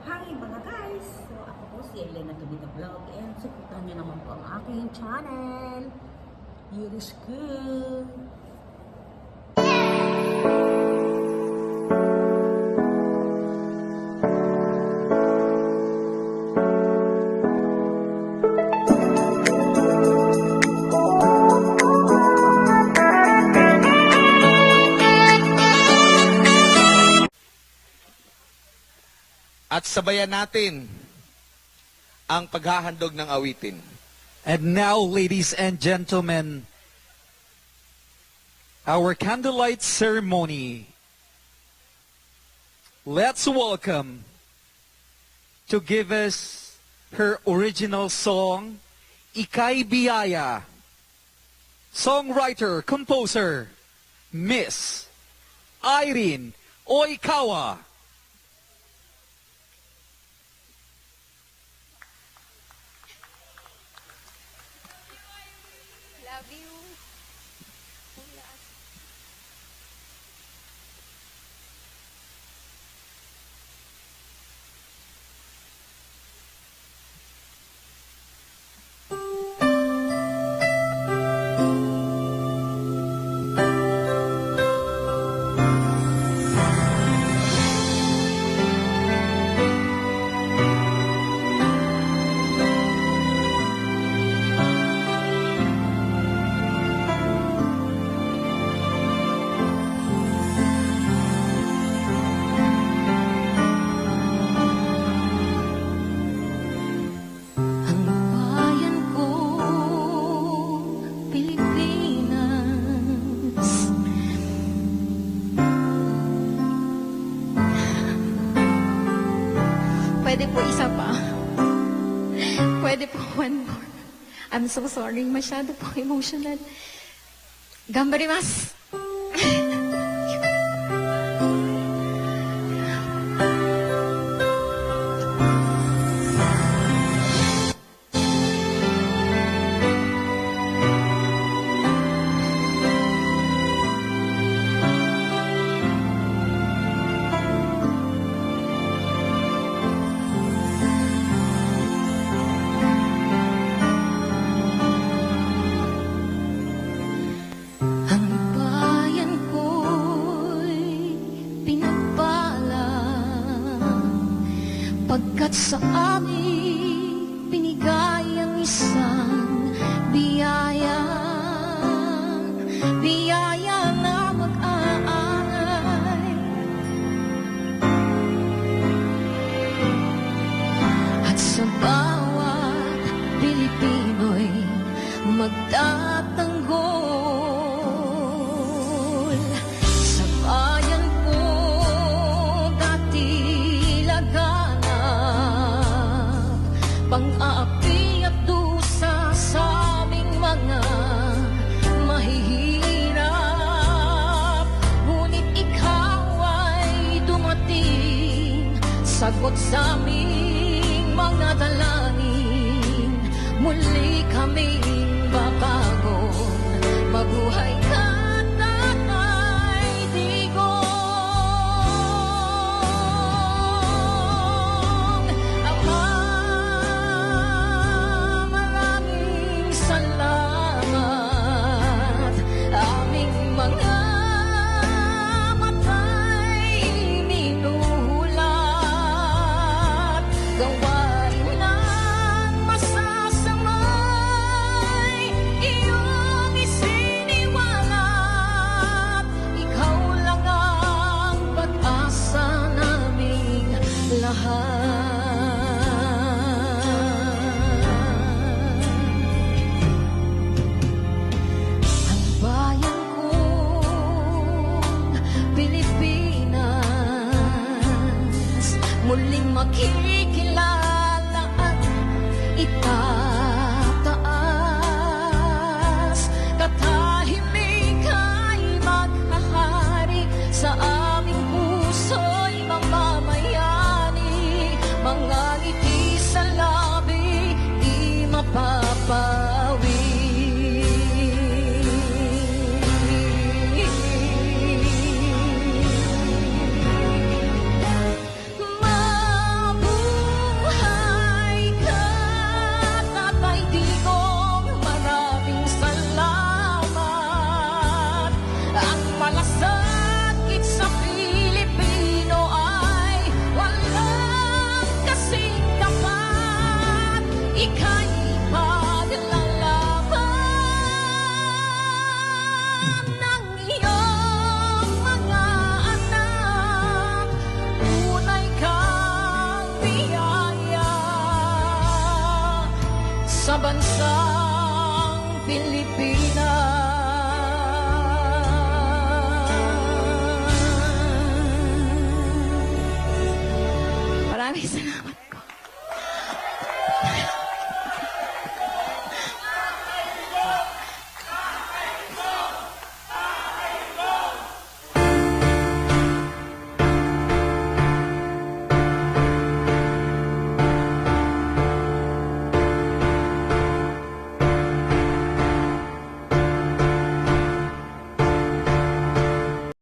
Hi mga guys! So ako po si Elena Tubita Vlog and supportan niyo naman po ang aking channel. Yurish Good! At sabayan natin ang paghahandog ng awitin. And now, ladies and gentlemen, our candlelight ceremony. Let's welcome to give us her original song, Ika'y Biyaya. Songwriter, composer, Miss Irene Oikawa. Love you. Ang bayan kong Pilipinas, pwede po isa pa. Pwede po one more. I'm so sorry, masyado po emotional. Gambarimasu! Ang bayan ko'y pinagpala pagkat sa amin binigay ang isang biyaya, biyaya na mag-aanay at sa bawat Pilipino'y magtatanggol. Sa bayan ko dati laganap pang-aapi at dusa sa aming mga mahihirap. Ngunit ikaw ay dumating, sagot sa aming mga dalangin. Muli kaming babagon, mabuhay ka, Tatay Digong. Ama, maraming salamat. Aming mga mata'y minuhulat, gawain ng masasamay iyong isiniwalat. Ikaw lang ang pag-asa naming lahat. Ang bayan kong Pilipinas muling makikilala at itataas. Katahimik ay maghahari sa aming puso'y mamamayani. Mga ngiti sa labi di mapapawi. Mabuhay biyaya sa bansang Pilipinas. Maraming salamat.